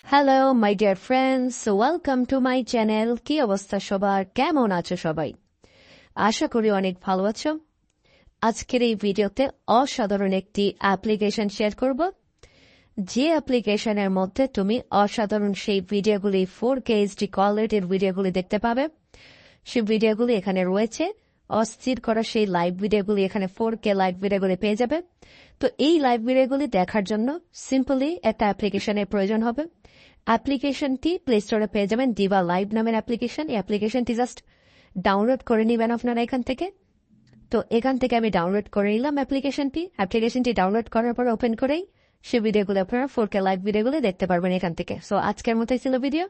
Hello my dear friends, welcome to my channel. কি অবস্থা সবার, কেমন আছো সবাই? আশা করি অনেক ভালো আছো। আজকের এই ভিডিওতে অসাধারণ একটি অ্যাপ্লিকেশন শেয়ার করব, যে অ্যাপ্লিকেশনের মধ্যে তুমি অসাধারণ সেই ভিডিওগুলি 4K HD কোয়ালিটির ভিডিওগুলি দেখতে পাবে। সেই ভিডিওগুলি এখানে রয়েছে, অস্থির করা সেই লাইভ ভিডিওগুলি এখানে 4K লাইভ ভিডিওগুলি পেয়ে যাবে। তো এই লাইভ ভিডিওগুলি দেখার জন্য সিম্পলি একটা অ্যাপ্লিকেশনের প্রয়োজন হবে। অ্যাপ্লিকেশনটি প্লে স্টোরে পেয়ে যাবেন, ডিভা লাইভ নামের অ্যাপ্লিকেশন। এই অ্যাপ্লিকেশনটি জাস্ট ডাউনলোড করে নেবেন আপনারা এখান থেকে। তো এখান থেকে আমি ডাউনলোড করে নিলাম অ্যাপ্লিকেশনটি ডাউনলোড করার পর ওপেন করেই সে ভিডিওগুলো আপনারা 4K লাইভ ভিডিওগুলো দেখতে পারবেন এখান থেকে। সো আজকের মতোই ছিল ভিডিও।